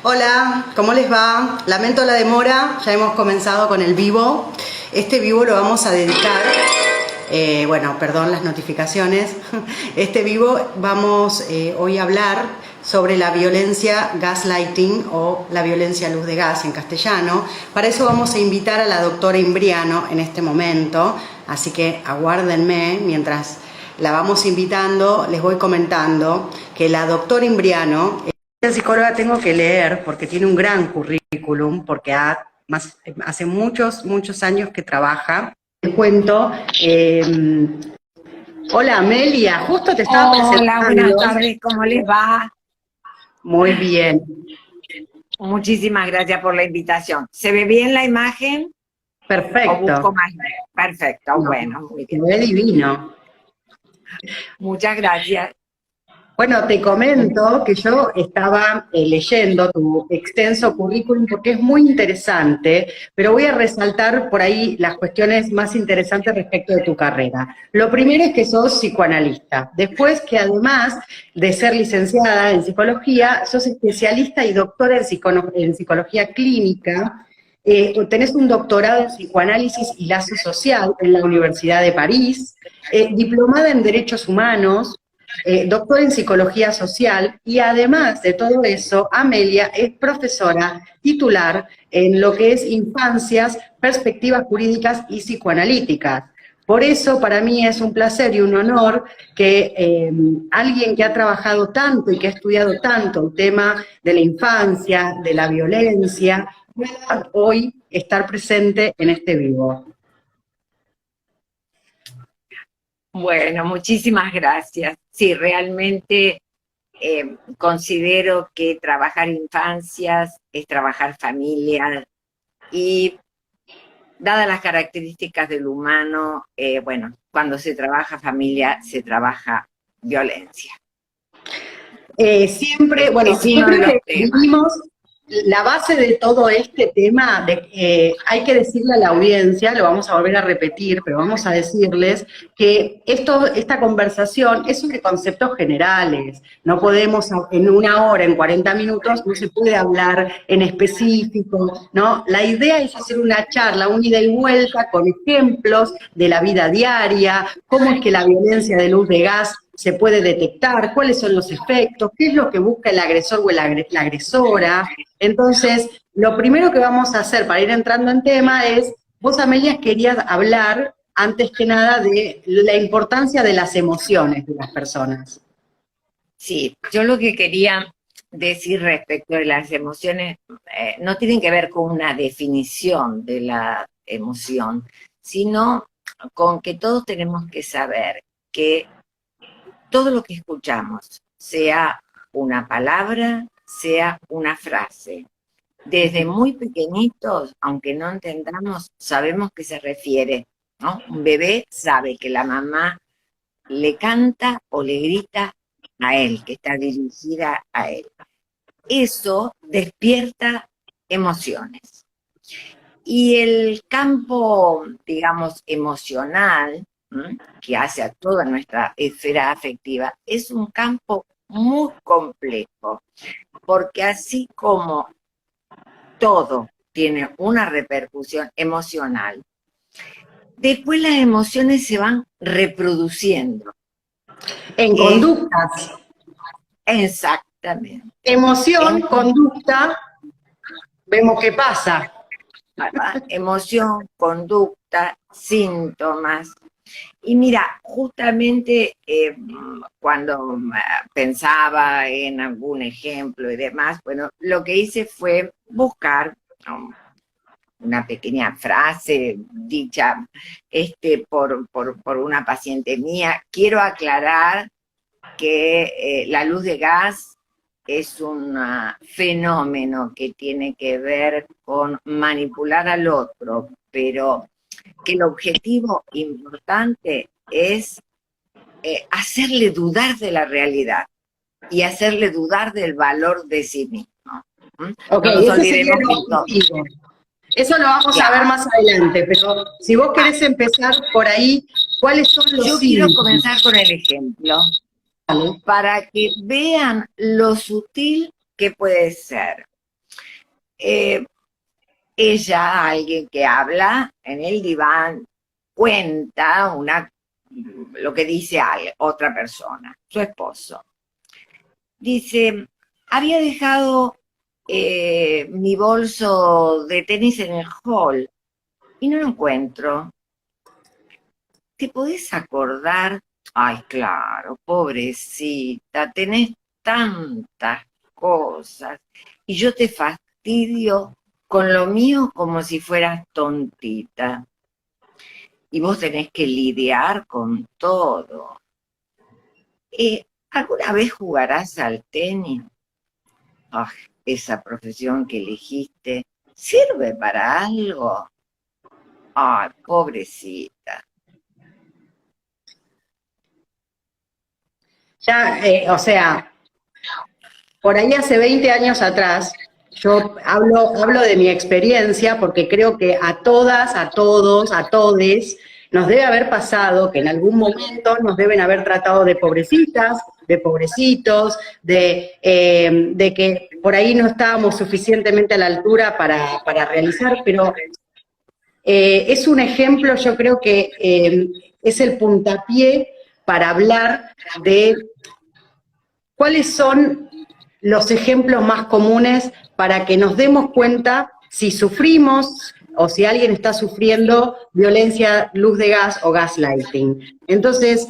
Hola, ¿cómo les va? Lamento la demora, ya hemos comenzado con el vivo. Este vivo lo vamos a dedicar, bueno, perdón las notificaciones. Este vivo vamos hoy a hablar sobre la violencia gaslighting o la violencia a luz de gas en castellano. Para eso vamos a invitar a la doctora Imbriano en este momento, así que aguárdenme mientras la vamos invitando. Les voy comentando que la doctora Imbriano, la psicóloga, tengo que leer porque tiene un gran currículum, porque hace muchos años que trabaja. Te cuento, hola Amelia, justo te estaba Hola, buenas presentando. tardes, ¿cómo les va? Muy bien, Muchísimas gracias por la invitación. ¿Se ve bien la imagen o busco perfecto. más? Perfecto, No, bueno, muy se bien. ve divino. Muchas gracias. Bueno, te comento que yo estaba leyendo tu extenso currículum porque es muy interesante, pero voy a resaltar por ahí las cuestiones más interesantes respecto de tu carrera. Lo primero es que sos psicoanalista, después que además de ser licenciada en psicología, sos especialista y doctora en psicología clínica. Tenés un doctorado en psicoanálisis y lazo social en la Universidad de París, diplomada en Derechos Humanos, doctora en Psicología Social, y además de todo eso, Amelia es profesora titular en lo que es infancias, perspectivas jurídicas y psicoanalíticas. Por eso para mí es un placer y un honor que alguien que ha trabajado tanto y que ha estudiado tanto el tema de la infancia, de la violencia, pueda hoy estar presente en este vivo. Bueno, muchísimas gracias. Sí, realmente considero que trabajar infancias es trabajar familias y dadas las características del humano, bueno, cuando se trabaja familia, se trabaja violencia. Bueno, Es yo uno de creo los que temas. vivimos la base de todo este tema, hay que decirle a la audiencia, lo vamos a volver a repetir, pero vamos a decirles que esta conversación es sobre conceptos generales. No podemos, en una hora, en 40 minutos, no se puede hablar en específico, ¿no? La idea es hacer una charla, un ida y vuelta, con ejemplos de la vida diaria, cómo es que la violencia de luz de gas se puede detectar, cuáles son los efectos, qué es lo que busca el agresor o la agresora. Entonces, lo primero que vamos a hacer para ir entrando en tema es, vos, Amelia, querías hablar antes que nada de la importancia de las emociones de las personas. Sí, yo lo que quería decir respecto de las emociones no tienen que ver con una definición de la emoción, sino con que todos tenemos que saber que todo lo que escuchamos, sea una palabra, sea una frase, desde muy pequeñitos, aunque no entendamos, sabemos que se refiere, ¿no? Un bebé sabe que la mamá le canta o le grita a él, que está dirigida a él. Eso despierta emociones. Y el campo, digamos, emocional, que hace a toda nuestra esfera afectiva, es un campo muy complejo, porque así como todo tiene una repercusión emocional, después las emociones se van reproduciendo. En Es conductas, exactamente. emoción, En, conducta, vemos qué pasa. ¿verdad? Emoción, conducta, síntomas. Y mira, justamente cuando pensaba en algún ejemplo y demás, bueno, lo que hice fue buscar una pequeña frase dicha por una paciente mía. Quiero aclarar que la luz de gas es un fenómeno que tiene que ver con manipular al otro, pero que el objetivo importante es hacerle dudar de la realidad y hacerle dudar del valor de sí mismo. ¿Mm? Ok, No nos ese sería olvidemos el que todo, objetivo. Eso lo vamos a ver claro. más adelante, pero si vos Ah, querés empezar por ahí, ¿cuáles son los yo quiero síntomas? comenzar con el ejemplo para que vean lo sutil que puede ser. eh, ella, alguien que habla en el diván, cuenta lo que dice otra persona, su esposo. Dice, había dejado mi bolso de tenis en el hall y no lo encuentro. ¿Te podés acordar? Ay, claro, pobrecita, tenés tantas cosas y yo te fastidio con lo mío como si fueras tontita. Y vos tenés que lidiar con todo. ¿Alguna vez jugarás al tenis? Ay, esa profesión que elegiste, ¿sirve para algo? Ay, pobrecita. Ya, o sea, por ahí hace 20 años atrás, yo hablo de mi experiencia porque creo que a todas, a todos, a todes, nos debe haber pasado que en algún momento nos deben haber tratado de pobrecitas, de pobrecitos, de que por ahí no estábamos suficientemente a la altura para realizar, pero es un ejemplo, yo creo que es el puntapié para hablar de cuáles son los ejemplos más comunes para que nos demos cuenta si sufrimos o si alguien está sufriendo violencia, luz de gas o gaslighting. Entonces,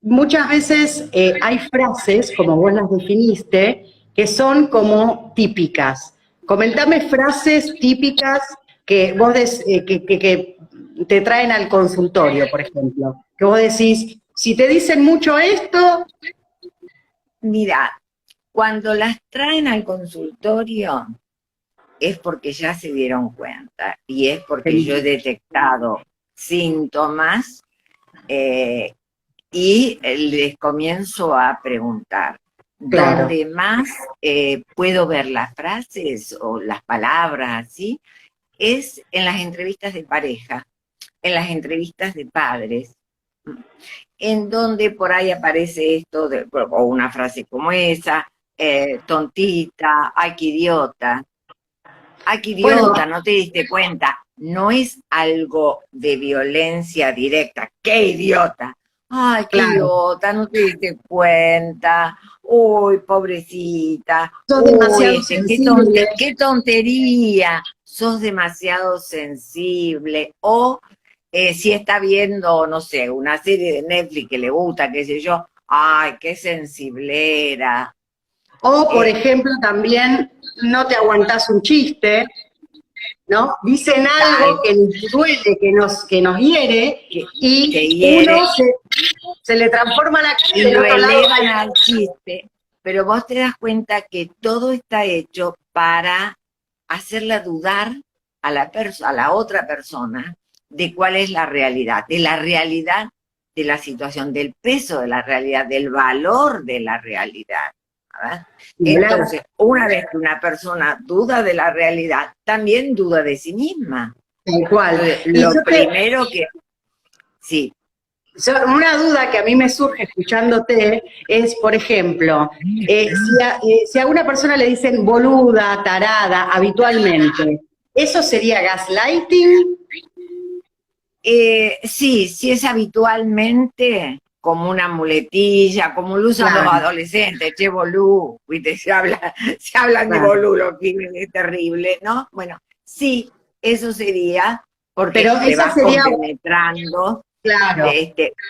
muchas veces hay frases, como vos las definiste, que son como típicas. Comentame frases típicas que vos que te traen al consultorio, por ejemplo. Que vos decís, si te dicen mucho esto, Mira, cuando las traen al consultorio es porque ya se dieron cuenta y es porque yo he detectado síntomas y les comienzo a preguntar. claro, Donde más puedo ver las frases o las palabras así es en las entrevistas de pareja, en las entrevistas de padres, en donde por ahí aparece esto, o una frase como esa, tontita, ay, qué idiota. Ay, qué bueno, idiota, no te diste cuenta. No es algo de violencia directa. ¡Qué idiota! Ay, qué claro, idiota, no te diste cuenta. Uy, pobrecita. sos Uy, demasiado sensible. qué tontería. Sos demasiado sensible. O si está viendo, no sé, una serie de Netflix que le gusta, qué sé yo. Ay, qué sensiblera. O, por Eh, ejemplo, también no te aguantás un chiste, ¿no? Dicen algo tal, que nos duele, que nos hiere, que y hiere uno se le transforma la cara y y del lo otro lado elevan hay... al chiste, pero vos te das cuenta que todo está hecho para hacerla dudar a la otra persona de cuál es la realidad de la situación, del peso de la realidad, del valor de la realidad. ¿Verdad? Hablar, Entonces, una vez que una persona duda de la realidad, también duda de sí misma. tal cual. Entonces, Y lo primero que, sí, una duda que a mí me surge escuchándote es, por ejemplo, si a una persona le dicen boluda, tarada, habitualmente, ¿eso sería gaslighting? Sí, sí es habitualmente como una muletilla, como lo usan los Claro, adolescentes, che bolú, ¿viste? Se hablan de claro. bolú los pibes, es terrible, ¿no? Bueno, sí, eso sería Pero porque te esa vas sería, compenetrando, claro,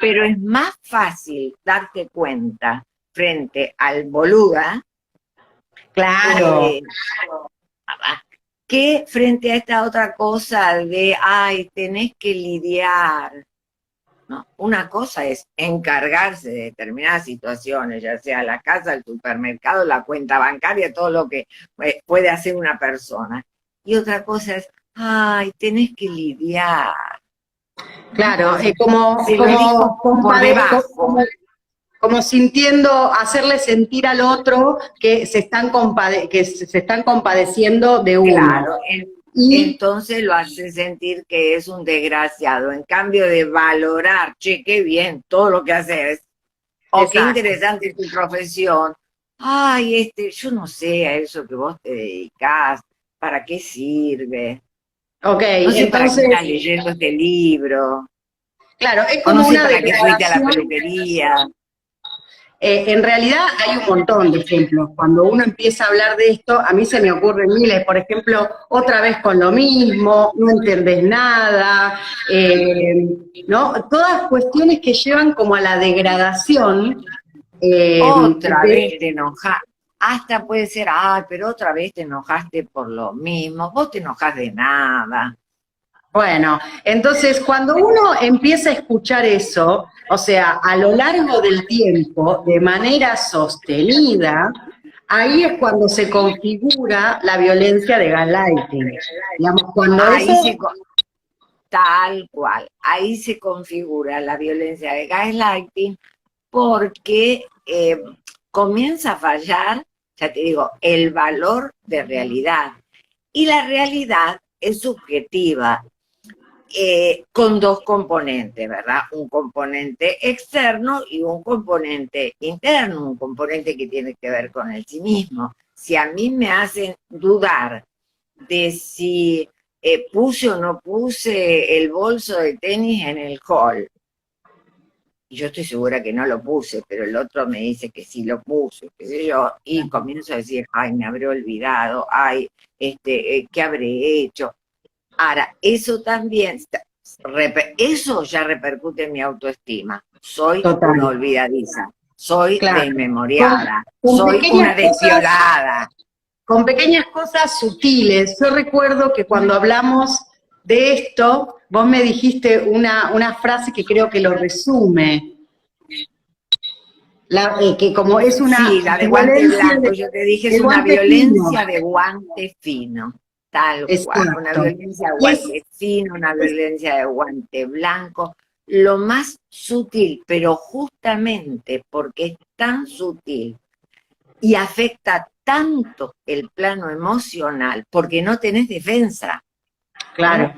pero es más fácil darte cuenta frente al boluda, claro. eh, que frente a esta otra cosa de, ay, tenés que lidiar. ¿No? Una cosa es encargarse de determinadas situaciones, ya sea la casa, el supermercado, la cuenta bancaria, todo lo que puede hacer una persona. Y otra cosa es, ay, tenés que lidiar. ¿No? Claro, Se lo dijo por debajo. como sintiendo, hacerle sentir al otro que se están compadeciendo de uno. Claro, Y entonces lo hace sentir que es un desgraciado. En cambio de valorar, che, qué bien todo lo que haces, o qué exacto, interesante tu profesión, ay, yo no sé a eso que vos te dedicás, ¿para qué sirve? Ok, No sé para qué entonces, estás leyendo este libro, claro, es o no como sé una para qué fuiste a la degradación. peluquería. En realidad hay un montón de ejemplos. Cuando uno empieza a hablar de esto, a mí se me ocurren miles. Por ejemplo, otra vez con lo mismo, no entendés nada, ¿no? Todas cuestiones que llevan como a la degradación. Otra vez te enojas. Hasta puede ser, ay, pero otra vez te enojaste por lo mismo. Vos te enojas de nada. Bueno, entonces cuando uno empieza a escuchar eso, o sea, a lo largo del tiempo, de manera sostenida, ahí es cuando se configura la violencia de gaslighting. Digamos, cuando Ahí eso, tal cual, ahí se configura la violencia de gaslighting porque comienza a fallar, ya te digo, el valor de realidad. Y la realidad es subjetiva, con dos componentes, ¿verdad? Un componente externo y un componente interno, un componente que tiene que ver con el sí mismo. Si a mí me hacen dudar de si puse o no puse el bolso de tenis en el hall, y yo estoy segura que no lo puse, pero el otro me dice que sí lo puse, qué sé yo, y comienzo a decir, ay, me habré olvidado, ay, ¿qué habré hecho? Ahora, eso también, eso ya repercute en mi autoestima. Soy una total, olvidadiza, soy claro, con, desmemoriada, con soy una pequeñas cosas, despiolada. con pequeñas cosas sutiles. Yo recuerdo que cuando hablamos de esto, vos me dijiste una frase que creo que lo resume. Que como es una Sí, la de guante violencia blanco, yo te dije, es de una guante fino, violencia de guante fino, tal cual, una exacto. violencia de Y guante fino, una violencia de guante blanco, lo más sutil, pero justamente porque es tan sutil y afecta tanto el plano emocional, porque no tenés defensa. ¿Mm? claro,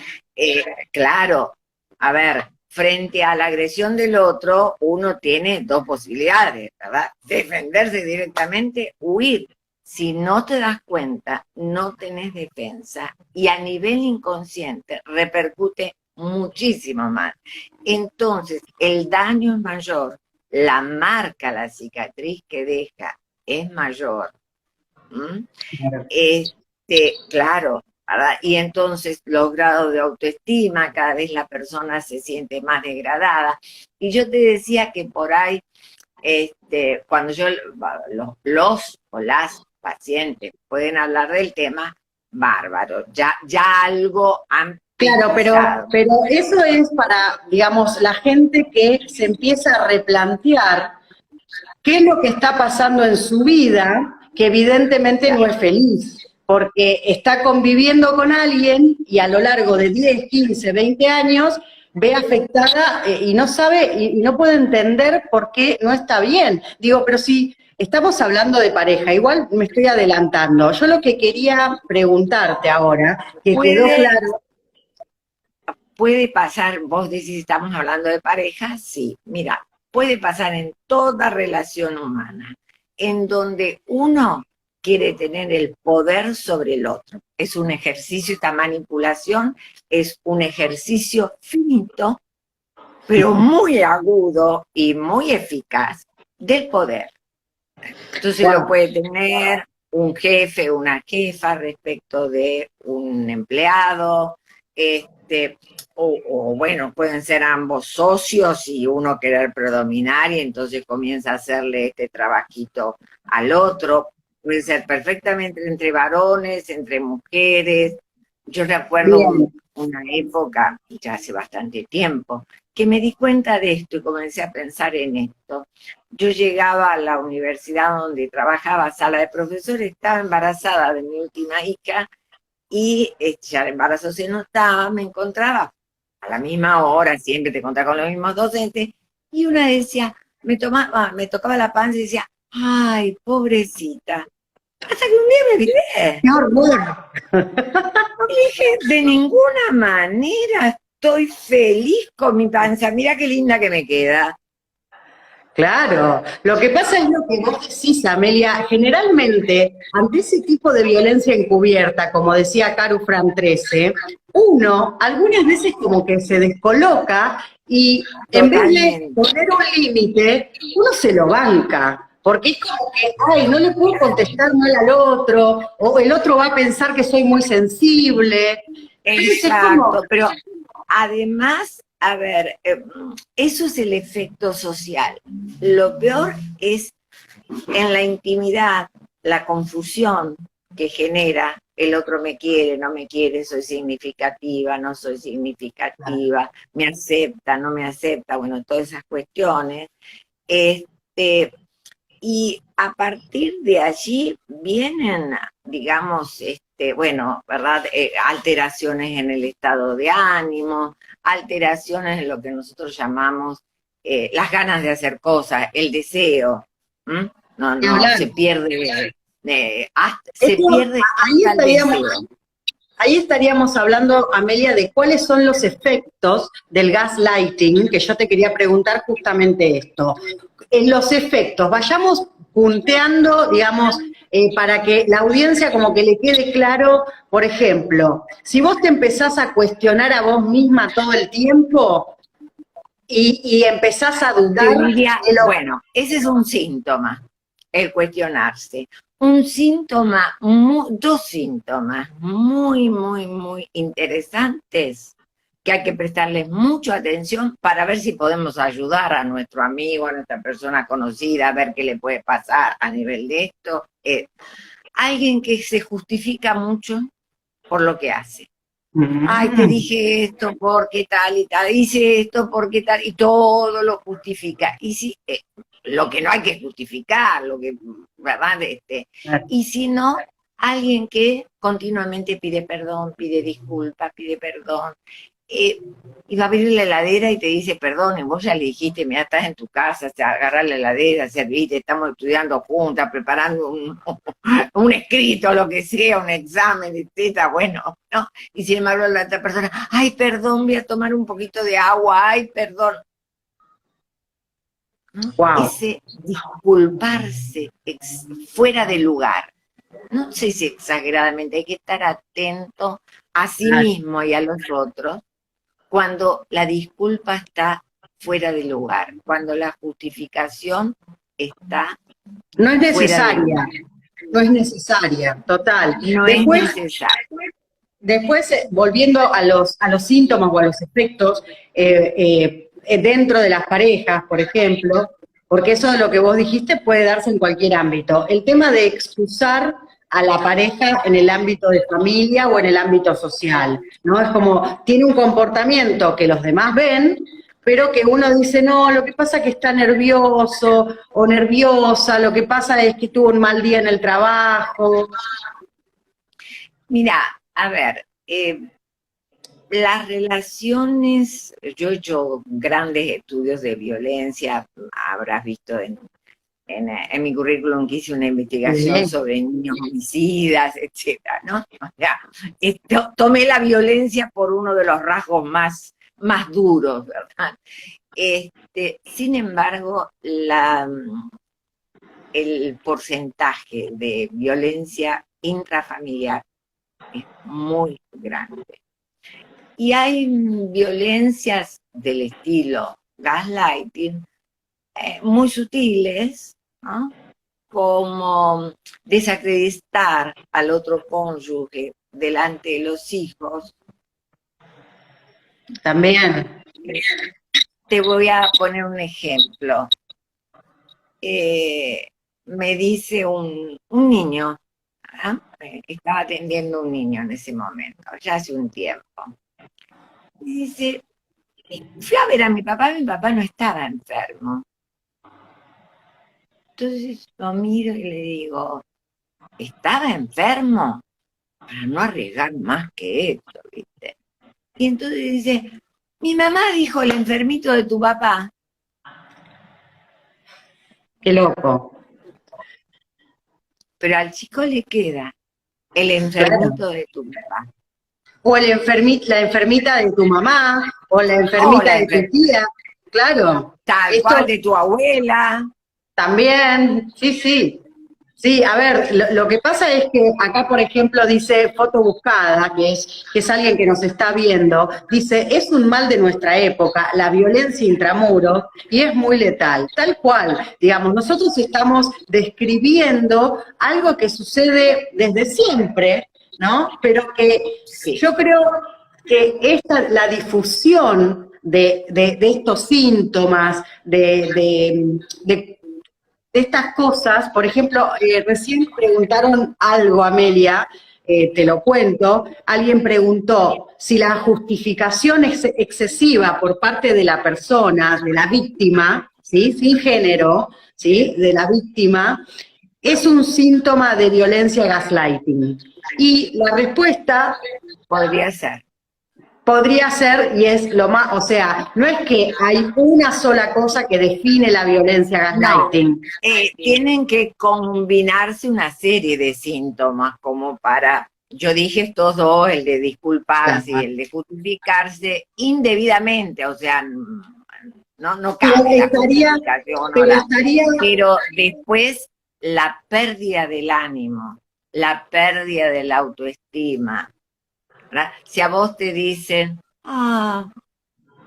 Claro, a ver, frente a la agresión del otro, uno tiene dos posibilidades, ¿verdad? Defenderse directamente, huir. Si no te das cuenta, no tenés defensa y a nivel inconsciente repercute muchísimo más. Entonces, el daño es mayor, la marca, la cicatriz que deja es mayor. ¿Mm? Claro, ¿verdad? Y entonces los grados de autoestima, cada vez la persona se siente más degradada. Y yo te decía que por ahí, cuando los o las pacientes pueden hablar del tema, bárbaro, ya algo han claro, pisado. pero eso es para, digamos, la gente que se empieza a replantear qué es lo que está pasando en su vida, que evidentemente no es feliz, porque está conviviendo con alguien y a lo largo de 10, 15, 20 años ve afectada y no sabe y no puede entender por qué no está bien. Digo, pero si estamos hablando de pareja, igual me estoy adelantando. Yo lo que quería preguntarte ahora, que quedó Puede, claro. puede pasar, vos decís, estamos hablando de pareja, sí, mira, puede pasar en toda relación humana, en donde uno quiere tener el poder sobre el otro. Es un ejercicio, esta manipulación es un ejercicio finito, pero muy agudo y muy eficaz del poder. Entonces lo Wow. puede tener un jefe, una jefa respecto de un empleado, este, bueno, pueden ser ambos socios y uno querer predominar y entonces comienza a hacerle este trabajito al otro. Puede ser perfectamente entre varones, entre mujeres. Yo recuerdo Bien. una época, ya hace bastante tiempo, que me di cuenta de esto y comencé a pensar en esto. Yo llegaba a la universidad donde trabajaba, sala de profesores, estaba embarazada de mi última hija y ya el embarazo se notaba, me encontraba a la misma hora, siempre te encontraba con los mismos docentes, y una decía, me tocaba la panza y decía, ay, pobrecita. Hasta que un día me miré Qué horror. y dije, de ninguna manera estoy feliz con mi panza, mira qué linda que me queda. Claro, lo que pasa es lo que vos decís, Amelia, generalmente ante ese tipo de violencia encubierta, como decía Caru Fran 13, uno algunas veces como que se descoloca y en vez de Totalmente. poner un límite, uno se lo banca, porque es como que, ay, no le puedo contestar mal al otro, o el otro va a pensar que soy muy sensible. Entonces es como, Exacto, pero además, a ver, eso es el efecto social. Lo peor es en la intimidad, la confusión que genera el otro me quiere, no me quiere, soy significativa, no soy significativa, me acepta, no me acepta, bueno, todas esas cuestiones. Este, y a partir de allí vienen, digamos, bueno, ¿verdad? Alteraciones en el estado de ánimo, alteraciones en lo que nosotros llamamos las ganas de hacer cosas, el deseo. ¿M? No, ni no, hablar. se pierde, se Esto, pierde ahí hasta el estaríamos, deseo. ahí estaríamos hablando, Amelia, de cuáles son los efectos del gaslighting, que yo te quería preguntar justamente esto. En los efectos, vayamos punteando, digamos, para que la audiencia como que le quede claro, por ejemplo, si vos te empezás a cuestionar a vos misma todo el tiempo y empezás a Te dudar diría, de lo... bueno, ese es un síntoma, el cuestionarse. Un síntoma, dos síntomas muy, muy, muy interesantes que hay que prestarles mucha atención para ver si podemos ayudar a nuestro amigo, a nuestra persona conocida, a ver qué le puede pasar a nivel de esto. Alguien que se justifica mucho por lo que hace. Ay, te Mm, dije esto porque tal y tal, hice esto porque tal, y todo lo justifica. Y si, lo que no hay que justificar, lo que, ¿verdad? Y si no, alguien que continuamente pide perdón, pide disculpas, pide perdón, y va a abrir la heladera y te dice perdón, y vos ya le dijiste, mira, estás en tu casa, agarrar la heladera, serviste, estamos estudiando juntas, preparando un escrito, lo que sea, un examen, etcétera, bueno, ¿no? Y sin embargo la otra persona, ay, perdón, voy a tomar un poquito de agua, ay, perdón. ¿No? wow. Ese disculparse fuera de lugar, no sé si exageradamente, hay que estar atento a sí mismo y a los otros cuando la disculpa está fuera de lugar, cuando la justificación está No es fuera de lugar. necesaria, no es necesaria, total. No es Después, necesario. volviendo a los síntomas o a los efectos dentro de las parejas, por ejemplo, porque eso de lo que vos dijiste puede darse en cualquier ámbito. El tema de excusar a la pareja en el ámbito de familia o en el ámbito social, ¿no? Es como, tiene un comportamiento que los demás ven, pero que uno dice, no, lo que pasa es que está nervioso o nerviosa, lo que pasa es que tuvo un mal día en el trabajo. Mira, a ver, las relaciones, yo he hecho grandes estudios de violencia, habrás visto en mi currículum que hice una investigación Sí. sobre niños homicidas, etcétera, ¿no? O sea, tomé la violencia por uno de los rasgos más duros, ¿verdad? Sin embargo, el porcentaje de violencia intrafamiliar es muy grande. Y hay violencias del estilo gaslighting muy sutiles, ¿no? Como desacreditar al otro cónyuge delante de los hijos. También. Te voy a poner un ejemplo. Me dice un niño, ¿verdad? Estaba atendiendo un niño en ese momento, ya hace un tiempo. Y dice, fui a ver a mi papá no estaba enfermo. Entonces lo miro y le digo, ¿estaba enfermo? Para no arriesgar más que esto, ¿viste? Y entonces dice, mi mamá dijo el enfermito de tu papá. Qué loco. Pero al chico le queda el Claro. enfermito de tu papá. O la enfermita de tu mamá, o la O enfermita la de tu tía. claro. Tal Esto cual de tu abuela. también, sí, sí. Sí, a ver, lo que pasa es que acá, por ejemplo, dice Foto Buscada, que es alguien que nos está viendo, dice, es un mal de nuestra época, la violencia intramuros, y es muy letal. Tal cual, digamos, nosotros estamos describiendo algo que sucede desde siempre, ¿no? Pero que Sí. yo creo que la difusión de estos síntomas, de estas cosas, por ejemplo, recién preguntaron algo, Amelia, te lo cuento, alguien preguntó si la justificación excesiva por parte de la persona, de la víctima, ¿sí? Sin género, ¿sí? De la víctima, es un síntoma de violencia gaslighting. Y la respuesta Podría ser. podría ser, y es lo más, o sea, no es que hay una sola cosa que define la violencia No, gaslighting. tienen que combinarse una serie de síntomas como para, yo dije estos dos, el de disculparse y Claro. el de justificarse indebidamente, o sea, no Pero cabe la estaría, justificación o pero la... estaría, Pero después la pérdida del ánimo, la pérdida de la autoestima, ¿verdad? Si a vos te dicen,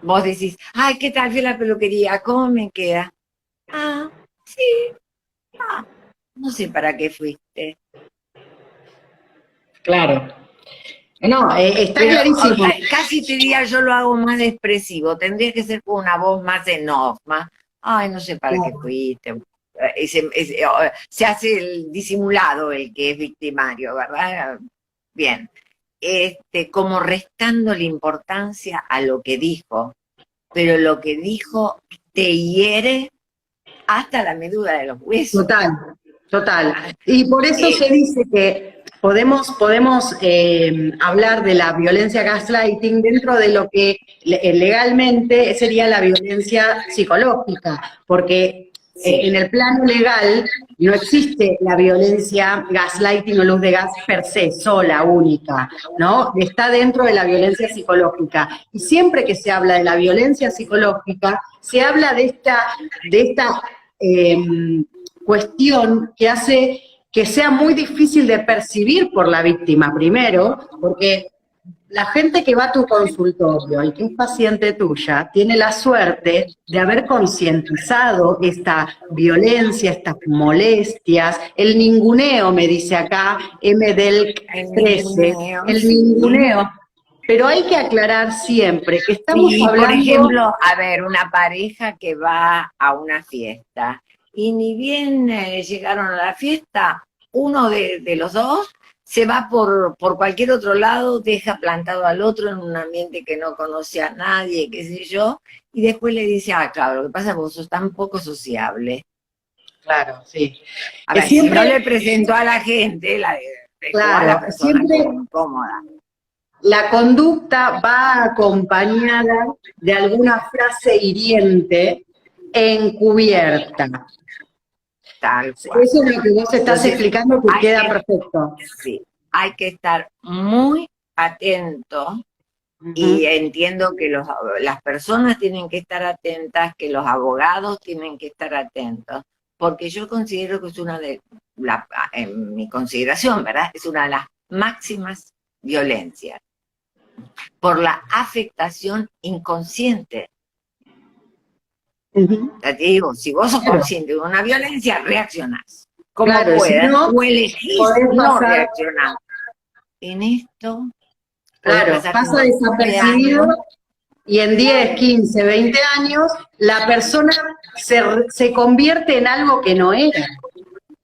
vos decís, ay, ¿qué tal fue la peluquería? ¿Cómo me queda? Ah, sí, no sé para qué fuiste. claro. No, está Pero clarísimo. casi te diría, yo lo hago más expresivo. Tendría que ser con una voz más en off, más, ay, no sé para qué Claro. fuiste. Se hace el disimulado el que es victimario, ¿verdad? Bien. Como restando la importancia a lo que dijo, pero lo que dijo te hiere hasta la médula de los huesos. Total, total. Y por eso Eh, se dice que podemos hablar de la violencia gaslighting dentro de lo que legalmente sería la violencia psicológica, porque sí, en el plano legal no existe la violencia gaslighting o luz de gas per se, sola, única, ¿no? Está dentro de la violencia psicológica. Y siempre que se habla de la violencia psicológica, se habla de esta eh, cuestión que hace que sea muy difícil de percibir por la víctima, primero, porque la gente que va a tu consultorio y que es paciente tuya tiene la suerte de haber concientizado esta violencia, estas molestias, el ninguneo, me dice acá, M del el 13, ninguneo, el sí. ninguneo. Pero hay que aclarar siempre que estamos Sí, por hablando, ejemplo, a ver, una pareja que va a una fiesta y ni bien llegaron a la fiesta, uno de los dos se va por cualquier otro lado, deja plantado al otro en un ambiente que no conoce a nadie, qué sé yo, y después le dice, claro, lo que pasa es que vos sos tan poco sociable. claro, sí, A que ver, si no siempre, le presentó a la gente, dejó a la claro, persona siempre como incómoda. la conducta va acompañada de alguna frase hiriente encubierta. Tal cual. Eso es lo que vos estás Entonces, explicando que hay queda que perfecto. sí, hay que estar muy atento y Ujú. entiendo que las personas tienen que estar atentas, que los abogados tienen que estar atentos, porque yo considero que es en mi consideración, ¿verdad? Es una de las máximas violencias por la afectación inconsciente. Ujú. Ya te digo, si vos sos Claro, consciente de una violencia, reaccionás como claro, y si puedas no, o elegís podés no pasar, reaccionar. En esto podés claro, pasar un pasa montón de desapercibido años. y en 10, 15, 20 años la persona se convierte en algo que no era.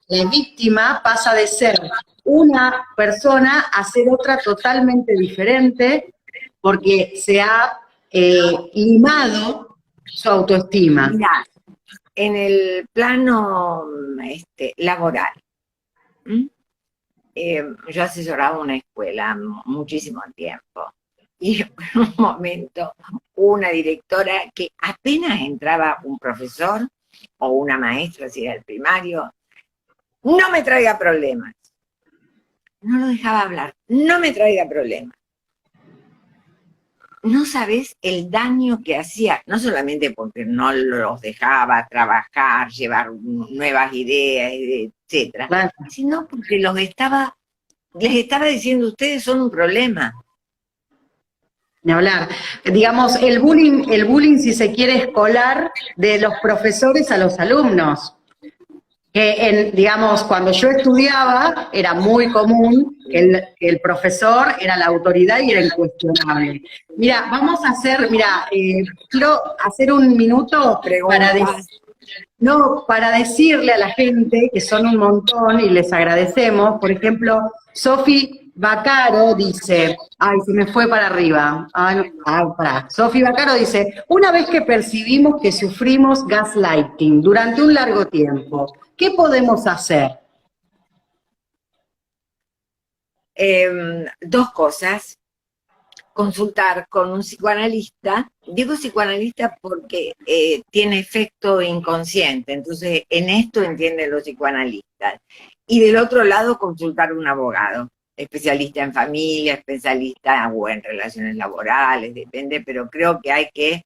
La víctima pasa de ser una persona a ser otra totalmente diferente porque se ha limado su autoestima. Mirá, en el plano laboral, ¿m? Yo asesoraba una escuela muchísimo tiempo y en un momento una directora que apenas entraba un profesor o una maestra, si era el primario, no me traiga problemas. No lo dejaba hablar, no me traiga problemas. no sabés el daño que hacía, no solamente porque no los dejaba trabajar, llevar nuevas ideas, etcétera, Claro. sino porque les estaba diciendo, ustedes son un problema. Ni hablar. Digamos, el bullying, si se quiere, escolar de los profesores a los alumnos. Que, digamos, cuando yo estudiaba, era muy común que el profesor era la autoridad y era incuestionable. Mira, vamos a hacer, mira, quiero hacer un minuto para decirle a la gente, que son un montón y les agradecemos. Por ejemplo, Sofi Bacaro dice, ay, se me fue para arriba. Pará. Sofi Bacaro dice, una vez que percibimos que sufrimos gaslighting durante un largo tiempo, ¿qué podemos hacer? Dos cosas. Consultar con un psicoanalista, digo psicoanalista porque tiene efecto inconsciente, entonces en esto entienden los psicoanalistas. Y del otro lado, consultar a un abogado, especialista en familia, especialista o en relaciones laborales, depende, pero creo que hay que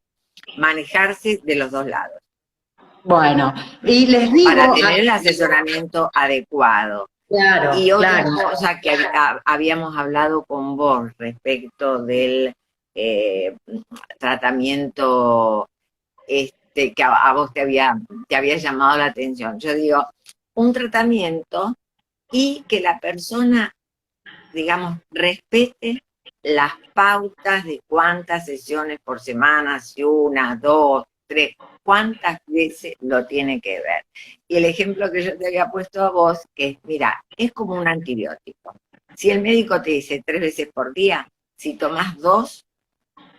manejarse de los dos lados. Bueno, y les digo... Para tener el asesoramiento adecuado. Claro, y otra claro. cosa que habíamos hablado con vos respecto del tratamiento que a vos te había llamado la atención. Yo digo, un tratamiento y que la persona, digamos, respete las pautas de cuántas sesiones por semana, si una, dos, tres, cuántas veces lo tiene que ver. Y el ejemplo que yo te había puesto a vos, que es, mira, es como un antibiótico. Si el médico te dice 3 veces por día, si tomás 2,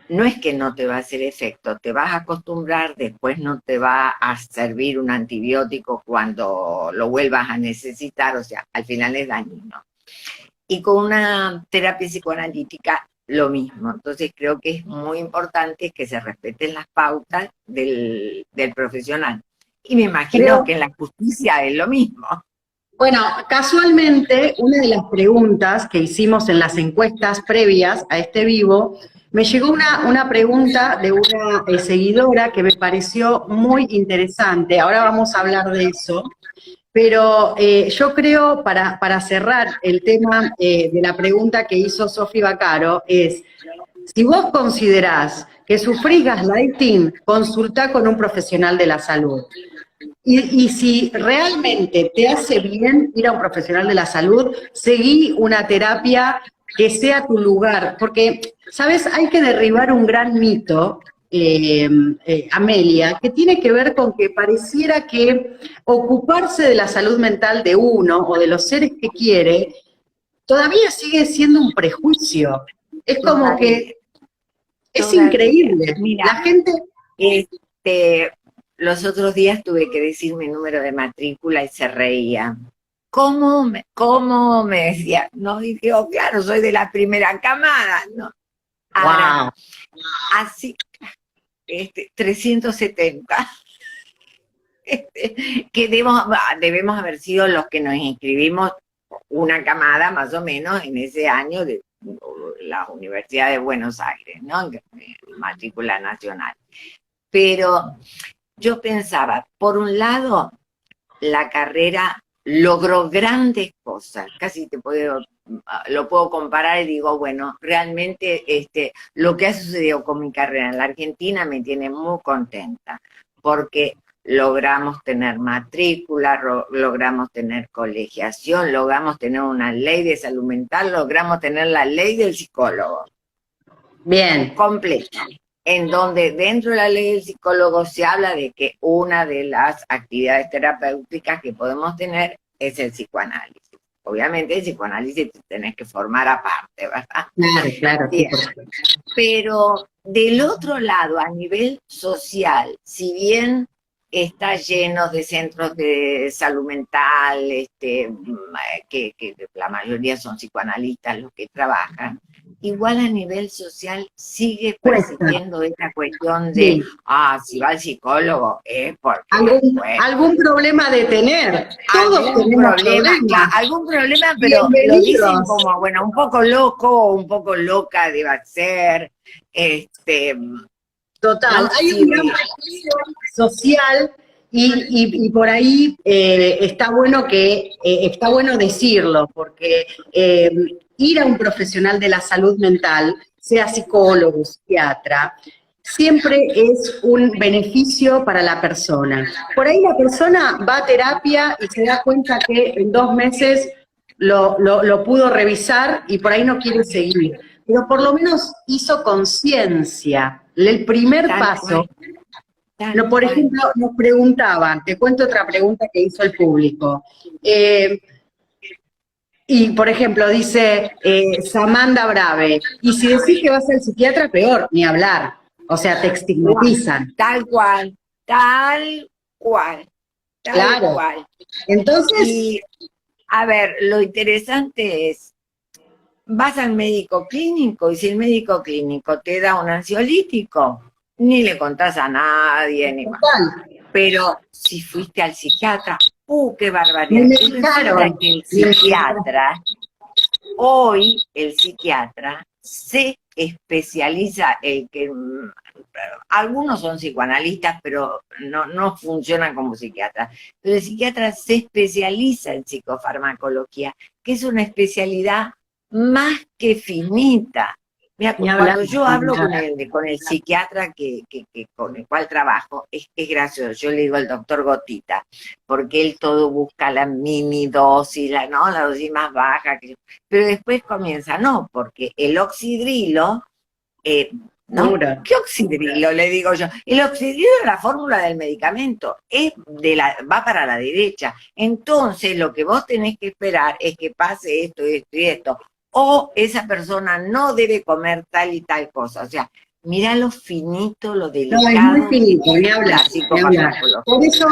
no es que no te va a hacer efecto, te vas a acostumbrar, después no te va a servir un antibiótico cuando lo vuelvas a necesitar, o sea, al final es dañino. Y con una terapia psicoanalítica lo mismo. Entonces creo que es muy importante que se respeten las pautas del profesional. Y me imagino que en la justicia es lo mismo. Bueno, casualmente, una de las preguntas que hicimos en las encuestas previas a este vivo, me llegó una pregunta de una seguidora que me pareció muy interesante. Ahora vamos a hablar de eso. Pero yo creo, para cerrar el tema de la pregunta que hizo Sofi Bacaro, es, si vos considerás que sufrís gaslighting, consultá con un profesional de la salud. Y si realmente te hace bien ir a un profesional de la salud, seguí una terapia que sea tu lugar, porque, ¿sabes? Hay que derribar un gran mito, Amelia, que tiene que ver con que pareciera que ocuparse de la salud mental de uno o de los seres que quiere, todavía sigue siendo un prejuicio. Es como que es increíble. Mira, La gente... los otros días tuve que decir mi número de matrícula y se reía. ¿Cómo me decía? No, dije, oh, claro, soy de la primera camada, ¿no? Ahora, wow. Así, 370. Que debemos haber sido los que nos inscribimos una camada más o menos en ese año de la Universidad de Buenos Aires, ¿no? Matrícula nacional. Pero yo pensaba, por un lado, la carrera logró grandes cosas, casi lo puedo comparar y digo, bueno, realmente lo que ha sucedido con mi carrera en la Argentina me tiene muy contenta, porque logramos tener matrícula, logramos tener colegiación, logramos tener una ley de salud mental, logramos tener la ley del psicólogo. Bien. Completa. En donde dentro de la ley del psicólogo se habla de que una de las actividades terapéuticas que podemos tener es el psicoanálisis. Obviamente el psicoanálisis te tenés que formar aparte, ¿verdad? Claro, claro. Sí. Pero del otro lado, a nivel social, si bien está lleno de centros de salud mental, que la mayoría son psicoanalistas los que trabajan, igual a nivel social sigue Cuesta. persistiendo esta cuestión de, Sí. si va al psicólogo es porque, bueno, Algún problema de tener. Todos algún tenemos problema, problemas. algún problema, pero lo dicen Bienvenidos. como, bueno, un poco loco o un poco loca debe ser, Total, no hay una sirve. presión social y por ahí está bueno decirlo, porque ir a un profesional de la salud mental, sea psicólogo, psiquiatra, siempre es un beneficio para la persona. Por ahí la persona va a terapia y se da cuenta que en 2 meses lo pudo revisar y por ahí no quiere seguir. Pero por lo menos hizo conciencia. El primer Tal paso, cual, por tal cual. ejemplo, nos preguntaban, te cuento otra pregunta que hizo el público. Y, por ejemplo, dice Samantha Brave, y si decís que vas al psiquiatra, peor, ni hablar. O sea, te estigmatizan. Tal cual, tal cual, tal Claro. cual. Entonces, Y, a ver, lo interesante es, vas al médico clínico y si el médico clínico te da un ansiolítico, ni le contás a nadie, ni más. total, Pero si fuiste al psiquiatra, qué barbaridad. ni me Y resulta dijeron. que el psiquiatra, hoy el psiquiatra se especializa, algunos son psicoanalistas, pero no funcionan como psiquiatras. Pero el psiquiatra se especializa en psicofarmacología, que es una especialidad más que finita. Mira, Ni hablar. cuando yo hablo con el psiquiatra con el cual trabajo, es gracioso. Yo le digo al doctor Gotita, porque él todo busca la mini dosis, la dosis más baja. Pero después comienza, porque el oxidrilo, ¿no? ¿Qué oxidrilo? Le digo yo. El oxidrilo es la fórmula del medicamento, va para la derecha. Entonces, lo que vos tenés que esperar es que pase esto, esto y esto. O esa persona no debe comer tal y tal cosa. O sea, mira lo finito, lo delicado. No, es muy finito, ni hablar, ni hablar. Por eso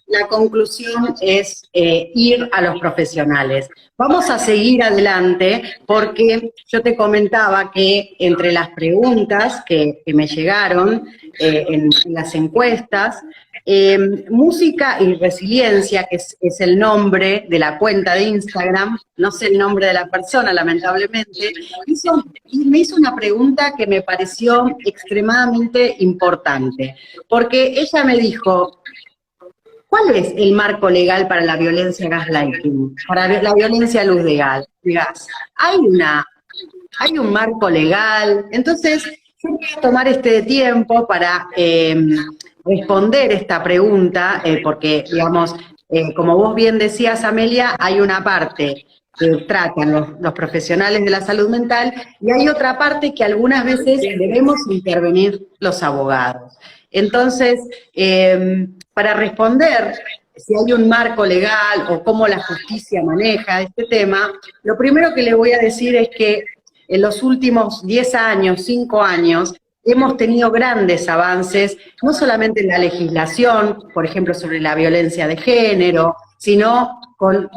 la conclusión es ir a los profesionales. Vamos a seguir adelante porque yo te comentaba que entre las preguntas que me llegaron en las encuestas, música y resiliencia, que es el nombre de la cuenta de Instagram, no sé el nombre de la persona, lamentablemente, me hizo una pregunta que me pareció extremadamente importante, porque ella me dijo, ¿cuál es el marco legal para la violencia gaslighting, para la violencia a luz de gas? ¿Hay un marco legal? Entonces, yo voy a tomar este tiempo para responder esta pregunta, porque, digamos, como vos bien decías, Amelia, hay una parte que tratan los profesionales de la salud mental y hay otra parte que algunas veces debemos intervenir los abogados. Entonces, para responder si hay un marco legal o cómo la justicia maneja este tema, lo primero que le voy a decir es que en los últimos 10 años, 5 años, hemos tenido grandes avances, no solamente en la legislación, por ejemplo, sobre la violencia de género, sino con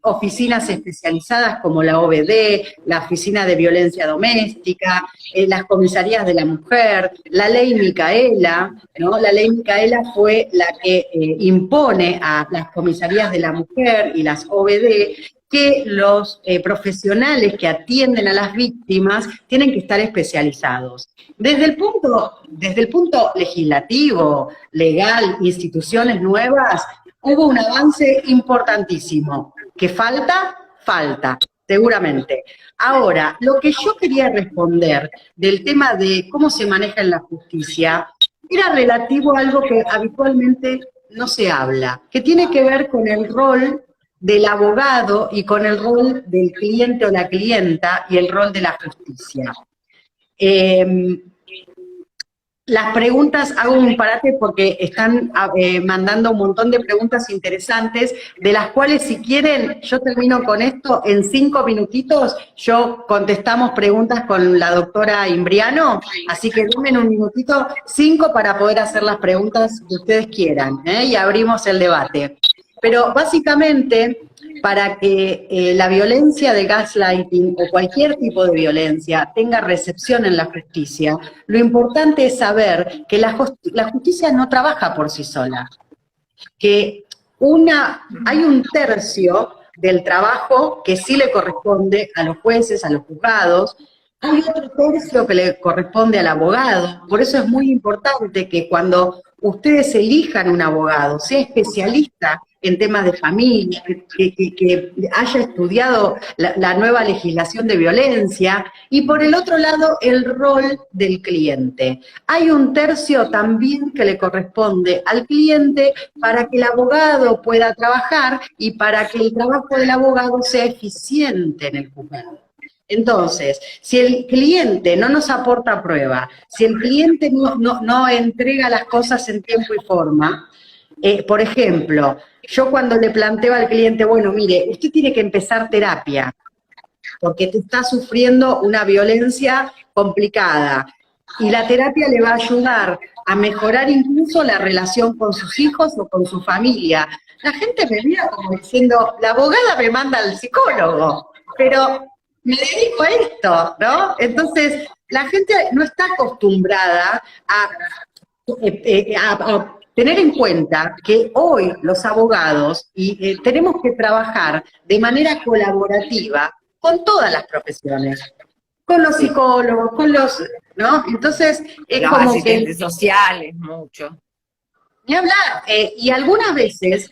oficinas especializadas como la OBD, la Oficina de Violencia Doméstica, las comisarías de la mujer, la ley Micaela, ¿no? La ley Micaela fue la que impone a las comisarías de la mujer y las OBD que los profesionales que atienden a las víctimas tienen que estar especializados. Desde el punto legislativo, legal, instituciones nuevas, hubo un avance importantísimo. ¿Que falta? Falta, seguramente. Ahora, lo que yo quería responder del tema de cómo se maneja en la justicia era relativo a algo que habitualmente no se habla, que tiene que ver con el rol del abogado y con el rol del cliente o la clienta y el rol de la justicia. Las preguntas, hago un parate porque están mandando un montón de preguntas interesantes, de las cuales si quieren, yo termino con esto, en 5 minutitos, yo contestamos preguntas con la doctora Imbriano, así que denme un minutito, 5 para poder hacer las preguntas que ustedes quieran, y abrimos el debate. Pero básicamente, para que la violencia de gaslighting o cualquier tipo de violencia tenga recepción en la justicia, lo importante es saber que la justicia no trabaja por sí sola, que hay un tercio del trabajo que sí le corresponde a los jueces, a los juzgados, hay otro tercio que le corresponde al abogado. Por eso es muy importante que cuando ustedes elijan un abogado, sea especialista en temas de familia, que haya estudiado la nueva legislación de violencia, y por el otro lado, el rol del cliente. Hay un tercio también que le corresponde al cliente para que el abogado pueda trabajar y para que el trabajo del abogado sea eficiente en el juzgado. Entonces, si el cliente no nos aporta prueba, si el cliente no entrega las cosas en tiempo y forma, por ejemplo, yo cuando le planteo al cliente, bueno, mire, usted tiene que empezar terapia, porque te está sufriendo una violencia complicada, y la terapia le va a ayudar a mejorar incluso la relación con sus hijos o con su familia. La gente me mira como diciendo, la abogada me manda al psicólogo, pero me dedico a esto, ¿no? Entonces, la gente no está acostumbrada a tener en cuenta que hoy los abogados tenemos que trabajar de manera colaborativa con todas las profesiones, con los psicólogos, ¿no? Entonces, es los como asistentes sociales, mucho. Ni hablar, y algunas veces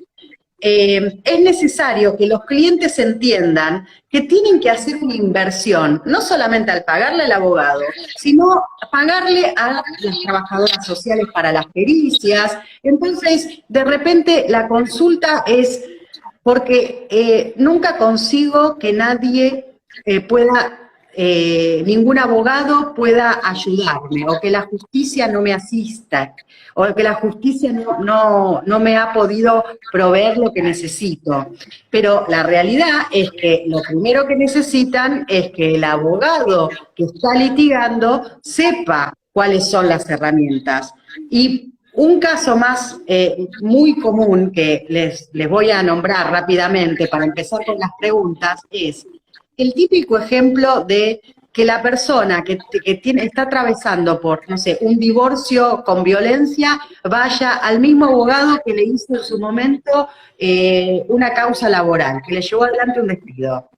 es necesario que los clientes entiendan que tienen que hacer una inversión, no solamente al pagarle al abogado, sino pagarle a las trabajadoras sociales para las pericias. Entonces, de repente, la consulta es porque nunca consigo que nadie ningún abogado pueda ayudarme, o que la justicia no me asista, o que la justicia no me ha podido proveer lo que necesito. Pero la realidad es que lo primero que necesitan es que el abogado que está litigando sepa cuáles son las herramientas. Y un caso más muy común que les voy a nombrar rápidamente para empezar con las preguntas es el típico ejemplo de que la persona que está atravesando por, no sé, un divorcio con violencia, vaya al mismo abogado que le hizo en su momento una causa laboral, que le llevó adelante un despido.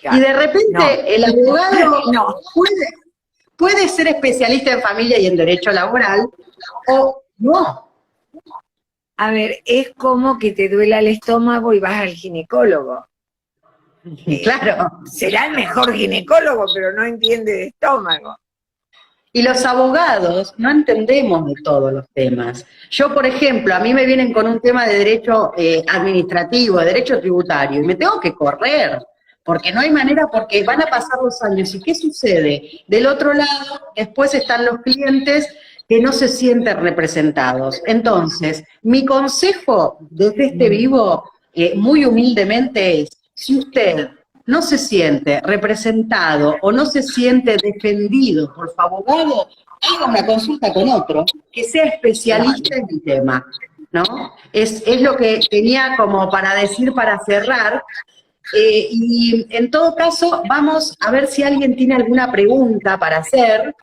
Claro, y de repente el abogado puede ser especialista en familia y en derecho laboral, o no. A ver, es como que te duela el estómago y vas al ginecólogo. Claro. Será el mejor ginecólogo, pero no entiende de estómago. Y los abogados no entendemos de todos los temas. Yo, por ejemplo, a mí me vienen con un tema de derecho administrativo, de derecho tributario, y me tengo que correr, porque no hay manera, porque van a pasar los años. ¿Y qué sucede? Del otro lado, después están los clientes que no se sienten representados. Entonces, mi consejo desde este vivo, muy humildemente, es: si usted no se siente representado o no se siente defendido por su abogado, haga una consulta con otro que sea especialista en el tema, ¿no? Es lo que tenía como para decir para cerrar. Y en todo caso, vamos a ver si alguien tiene alguna pregunta para hacer,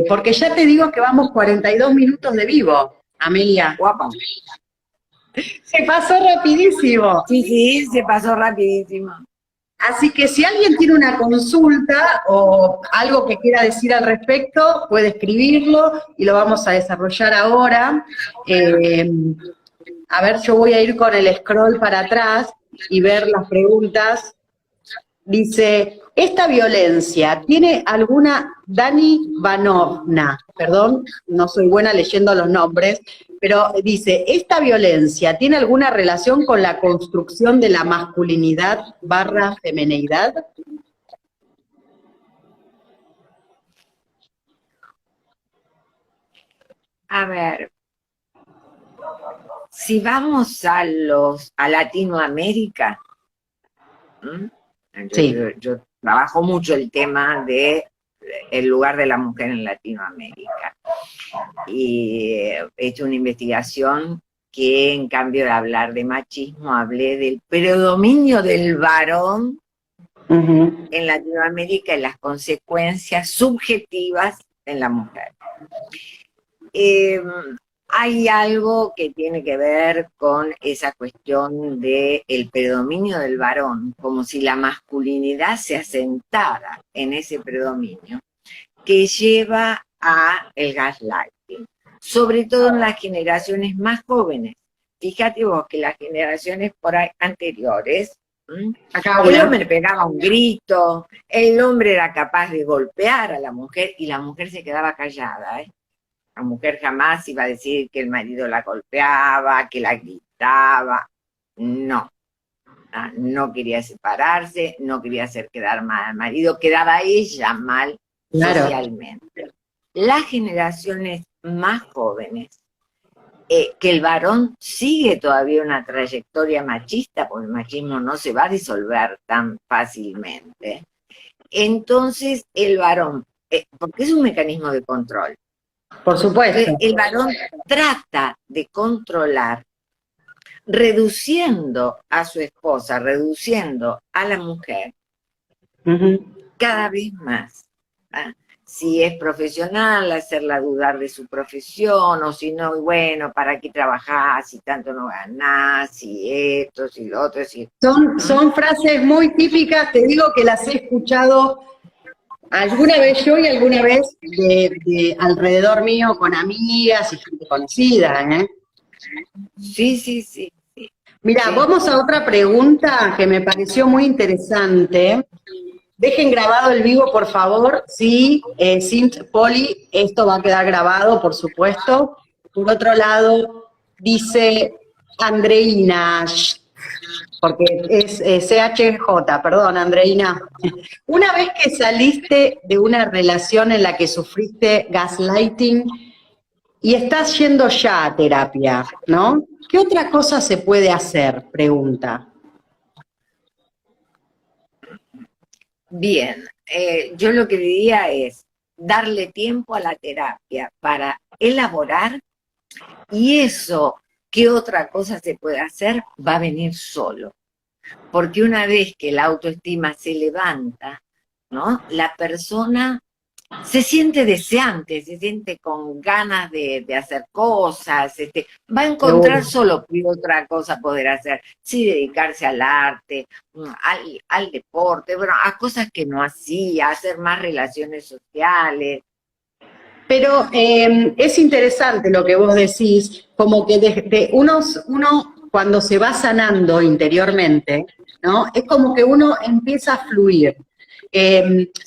porque ya te digo que vamos 42 minutos de vivo, Amelia. Guapa. Se pasó rapidísimo. Sí, se pasó rapidísimo. Así que si alguien tiene una consulta o algo que quiera decir al respecto, puede escribirlo y lo vamos a desarrollar ahora. A ver, yo voy a ir con el scroll para atrás y ver las preguntas. Dice, ¿esta violencia tiene alguna, Dani Vanovna, perdón, no soy buena leyendo los nombres, pero dice, ¿esta violencia tiene alguna relación con la construcción de la masculinidad / femineidad? A ver, si vamos a Latinoamérica, Sí. Yo trabajo mucho el tema de el lugar de la mujer en Latinoamérica y he hecho una investigación que en cambio de hablar de machismo, hablé del predominio del varón en Latinoamérica y las consecuencias subjetivas en la mujer. Hay algo que tiene que ver con esa cuestión del predominio del varón, como si la masculinidad se asentara en ese predominio, que lleva a el gaslighting, sobre todo en las generaciones más jóvenes. Fíjate vos que las generaciones por ahí anteriores, el hombre pegaba un grito, el hombre era capaz de golpear a la mujer y la mujer se quedaba callada, La mujer jamás iba a decir que el marido la golpeaba, que la gritaba. No. No quería separarse, no hacer hacer quedar mal al marido, quedaba ella mal socialmente. Las generaciones más jóvenes, que el varón sigue todavía una trayectoria machista, porque el machismo no se va a disolver tan fácilmente. Entonces el varón, porque es un mecanismo de control, por supuesto. El varón trata de controlar, reduciendo a su esposa, reduciendo a la mujer, cada vez más. Si es profesional, hacerla dudar de su profesión, o si no, bueno, ¿para qué trabajás si tanto no ganás, si esto, si lo otro? Si... Son frases muy típicas, te digo que las he escuchado alguna vez yo y alguna vez de alrededor mío con amigas y gente conocida, Sí. Mira, vamos a otra pregunta que me pareció muy interesante. Dejen grabado el vivo, por favor. Sí, Sint Poli, esto va a quedar grabado, por supuesto. Por otro lado, dice Andreina, porque es CHJ, perdón, Andreina. Una vez que saliste de una relación en la que sufriste gaslighting y estás yendo ya a terapia, ¿no? ¿Qué otra cosa se puede hacer? Pregunta. Bien, yo lo que diría es darle tiempo a la terapia para elaborar, y eso, ¿qué otra cosa se puede hacer? Va a venir solo. Porque una vez que la autoestima se levanta, ¿no? La persona se siente deseante, se siente con ganas de hacer cosas, va a encontrar solo qué otra cosa poder hacer, sí, dedicarse al arte, al deporte, bueno, a cosas que no hacía, hacer más relaciones sociales. Pero es interesante lo que vos decís, como que uno cuando se va sanando interiormente, ¿no? Es como que uno empieza a fluir.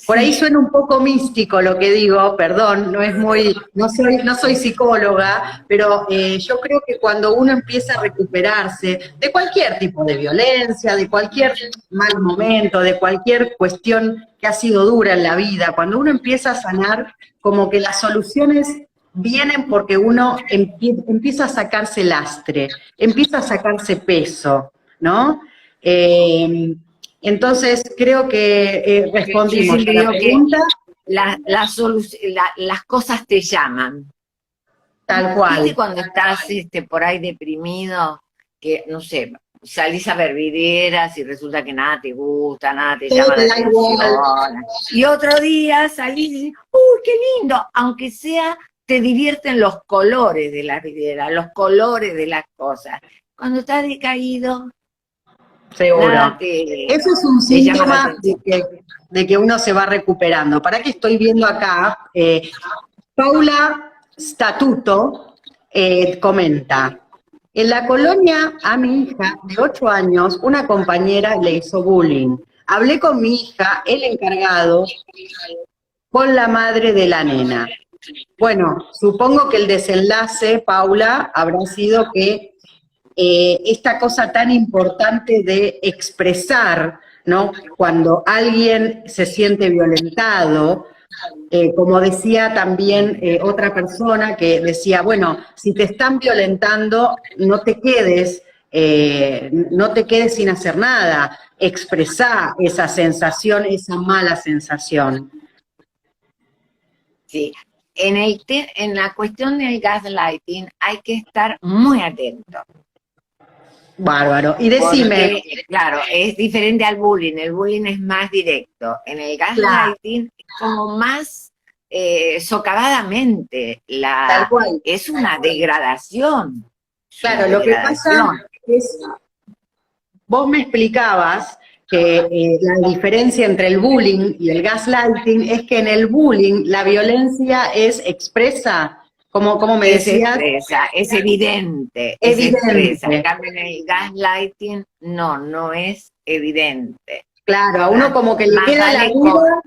Por ahí suena un poco místico lo que digo, perdón, no soy psicóloga, pero yo creo que cuando uno empieza a recuperarse de cualquier tipo de violencia, de cualquier mal momento, de cualquier cuestión que ha sido dura en la vida, cuando uno empieza a sanar, como que las soluciones vienen porque uno empieza a sacarse lastre, empieza a sacarse peso, ¿no? Entonces, creo que respondimos a la pregunta. Las cosas te llaman. Tal cual. ¿Viste cuando estás por ahí deprimido, que, no sé, salís a ver videras y resulta que nada te gusta, nada te llama la atención? Y otro día salís y dices, ¡uy, qué lindo! Aunque sea, te divierten los colores de las videras, los colores de las cosas. Cuando estás decaído... Seguro. Eso es un síntoma de que uno se va recuperando. ¿Para qué estoy viendo acá? Paula Statuto comenta, en la colonia a mi hija de 8 años, una compañera le hizo bullying. Hablé con mi hija, el encargado, con la madre de la nena. Bueno, supongo que el desenlace, Paula, habrá sido que esta cosa tan importante de expresar, ¿no? Cuando alguien se siente violentado, como decía también otra persona que decía, bueno, si te están violentando, no te quedes sin hacer nada, expresá esa sensación, esa mala sensación. Sí, en la cuestión del gaslighting hay que estar muy atento. Bárbaro. Y decime. Porque, claro, es diferente al bullying. El bullying es más directo. En el gaslighting es como más socavadamente. Tal cual. Es una degradación. Claro, lo que pasa es, vos me explicabas que la diferencia entre el bullying y el gaslighting es que en el bullying la violencia es expresa, como me decías. Es evidente, es expresa. En cambio, en el gaslighting no es evidente. Claro, a uno como que le queda la duda.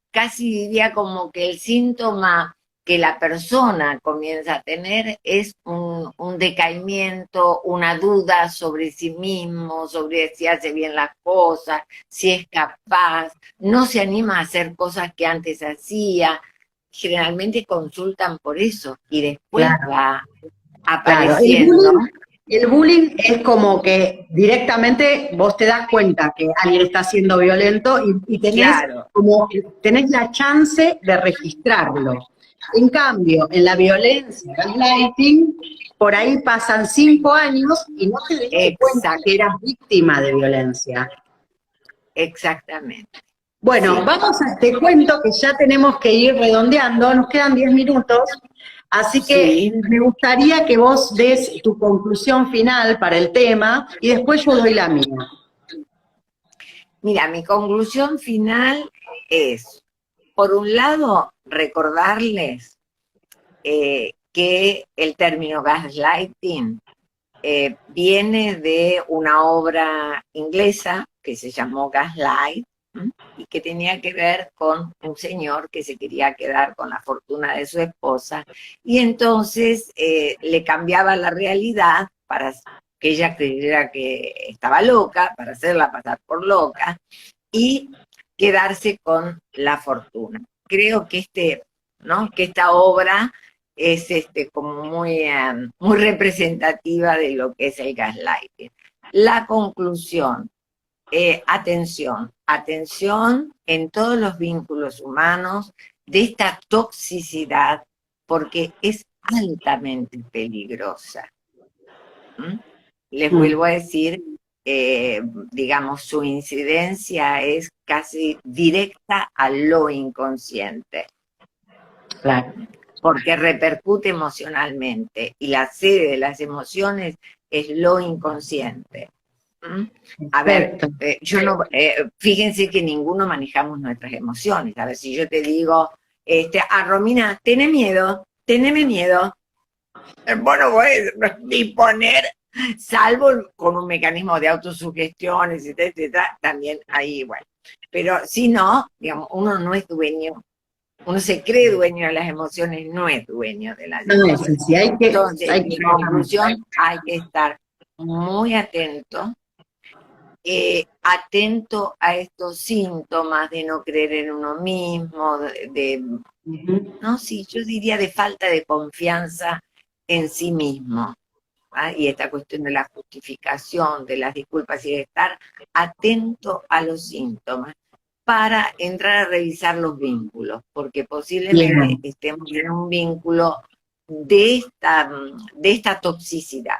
Casi diría como que el síntoma que la persona comienza a tener es un decaimiento, una duda sobre sí mismo, sobre si hace bien las cosas, si es capaz, no se anima a hacer cosas que antes hacía. Generalmente consultan por eso y después va apareciendo. Claro. El bullying es como que directamente vos te das cuenta que alguien está siendo violento y tenés la chance de registrarlo. En cambio, en la violencia, gaslighting, por ahí pasan 5 años y no te das cuenta que eras víctima de violencia. Exactamente. Bueno, te cuento que ya tenemos que ir redondeando, nos quedan 10 minutos, así que me gustaría que vos des tu conclusión final para el tema y después yo doy la mía. Mira, mi conclusión final es, por un lado, recordarles que el término gaslighting viene de una obra inglesa que se llamó Gaslight, y que tenía que ver con un señor que se quería quedar con la fortuna de su esposa, y entonces le cambiaba la realidad para que ella creyera que estaba loca, para hacerla pasar por loca, y quedarse con la fortuna. Creo que esta obra es como muy representativa de lo que es el gaslighting. La conclusión, atención en todos los vínculos humanos de esta toxicidad, porque es altamente peligrosa. Les vuelvo a decir, digamos, su incidencia es casi directa a lo inconsciente. Claro. Porque repercute emocionalmente, y la sede de las emociones es lo inconsciente. A ver, fíjense que ninguno manejamos nuestras emociones. A ver, si yo te digo, Romina, teneme miedo. Vos no podés disponer, salvo con un mecanismo de autosugestión, etcétera, también ahí, bueno. Pero si no, digamos, uno no es dueño. Uno se cree dueño de las emociones, no es dueño de las emociones. Entonces, en conclusión, hay que estar muy atento a estos síntomas de no creer en uno mismo, yo diría de falta de confianza en sí mismo. Y esta cuestión de la justificación, de las disculpas, y de estar atento a los síntomas para entrar a revisar los vínculos, porque posiblemente estemos en un vínculo de esta toxicidad.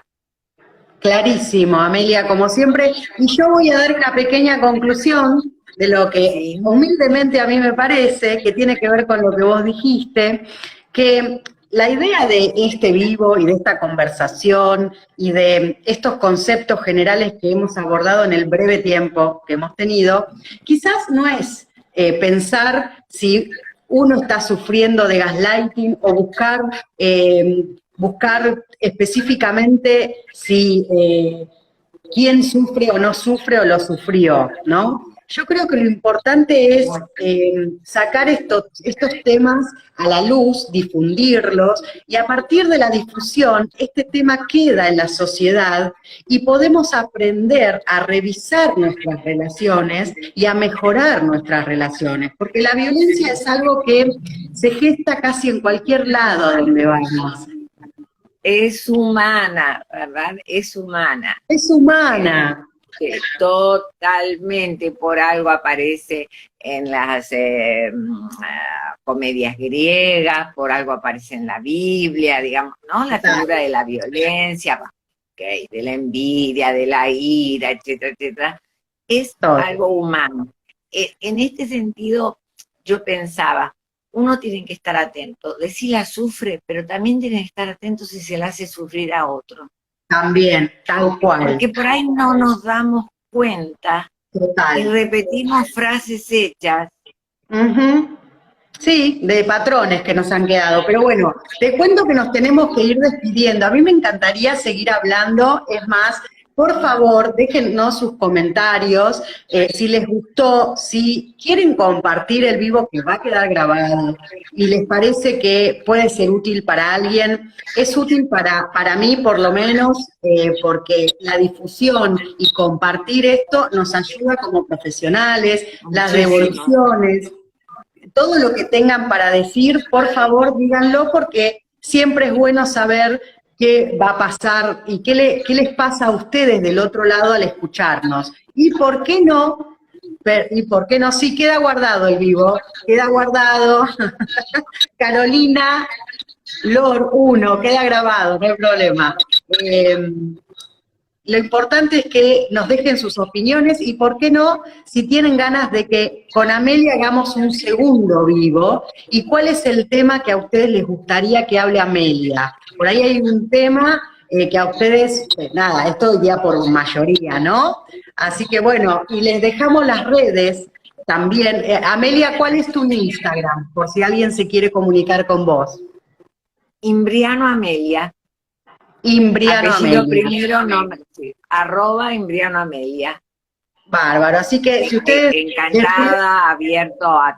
Clarísimo, Amelia, como siempre. Y yo voy a dar una pequeña conclusión de lo que humildemente a mí me parece, que tiene que ver con lo que vos dijiste, que la idea de este vivo y de esta conversación y de estos conceptos generales que hemos abordado en el breve tiempo que hemos tenido, quizás no es pensar si uno está sufriendo de gaslighting o buscar específicamente si quién sufre o no sufre o lo sufrió, ¿no? Yo creo que lo importante es sacar estos temas a la luz, difundirlos, y a partir de la difusión, este tema queda en la sociedad y podemos aprender a revisar nuestras relaciones y a mejorar nuestras relaciones, porque la violencia es algo que se gesta casi en cualquier lado donde vamos. Es humana, ¿verdad? Es humana. Es humana. que totalmente por algo aparece en las comedias griegas, por algo aparece en la Biblia, digamos, ¿no? La figura de la violencia, okay, de la envidia, de la ira, etcétera, etcétera, es algo humano. En este sentido, yo pensaba, uno tiene que estar atento, de si la sufre, pero también tiene que estar atento si se la hace sufrir a otro. También, tal cual. Porque por ahí no nos damos cuenta. Total. Y repetimos frases hechas. Sí, de patrones que nos han quedado. Pero bueno, te cuento que nos tenemos que ir despidiendo. A mí me encantaría seguir hablando. Es más, por favor, déjennos sus comentarios, si les gustó, si quieren compartir el vivo que va a quedar grabado y les parece que puede ser útil para alguien. Es útil para mí, por lo menos, porque la difusión y compartir esto nos ayuda como profesionales, las devoluciones. Todo lo que tengan para decir, por favor, díganlo, porque siempre es bueno saber qué va a pasar y qué les pasa a ustedes del otro lado al escucharnos. Y por qué no, sí queda guardado el vivo, queda guardado. Carolina Lor 1, queda grabado, no hay problema. Lo importante es que nos dejen sus opiniones y, ¿por qué no?, si tienen ganas de que con Amelia hagamos un segundo vivo, y cuál es el tema que a ustedes les gustaría que hable Amelia. Por ahí hay un tema que a ustedes, nada, esto ya por mayoría, ¿no? Así que bueno, y les dejamos las redes también. Amelia, ¿cuál es tu Instagram? Por si alguien se quiere comunicar con vos. Imbriano Amelia. Imbriano Apellido Amelia. Primero, nombre, sí, @Imbriano Amelia. Bárbaro, así que si ustedes... Encantada, abierto a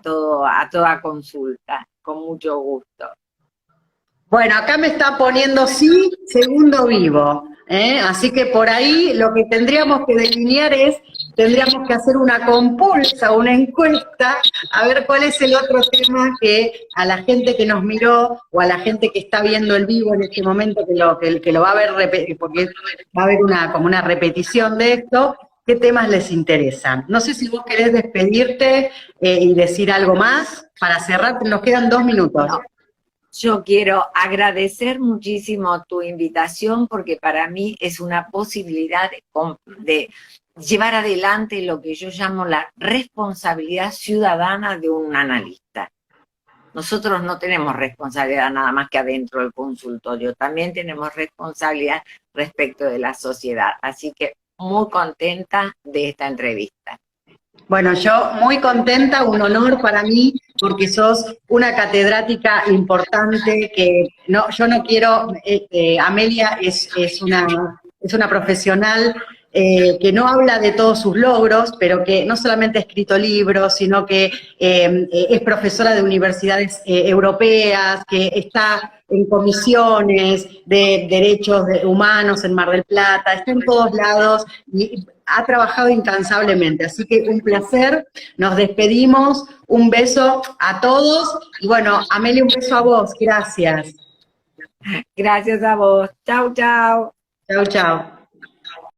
toda consulta, con mucho gusto. Bueno, acá me está poniendo sí, segundo vivo, así que por ahí lo que tendríamos que delinear es, tendríamos que hacer una compulsa, una encuesta, a ver cuál es el otro tema que a la gente que nos miró, o a la gente que está viendo el vivo en este momento, que lo va a ver, porque va a haber como una repetición de esto, ¿qué temas les interesan? No sé si vos querés despedirte y decir algo más para cerrar, nos quedan 2 minutos. No. Yo quiero agradecer muchísimo tu invitación, porque para mí es una posibilidad de llevar adelante lo que yo llamo la responsabilidad ciudadana de un analista. Nosotros no tenemos responsabilidad nada más que adentro del consultorio, también tenemos responsabilidad respecto de la sociedad. Así que muy contenta de esta entrevista. Bueno, yo muy contenta, un honor para mí, porque sos una catedrática importante que yo no quiero, Amelia es una profesional que no habla de todos sus logros, pero que no solamente ha escrito libros, sino que es profesora de universidades europeas, que está en comisiones de derechos humanos en Mar del Plata, está en todos lados y ha trabajado incansablemente. Así que un placer, nos despedimos, un beso a todos y bueno, Amelia, un beso a vos, gracias. Gracias a vos, chau, chau. Chau, chau.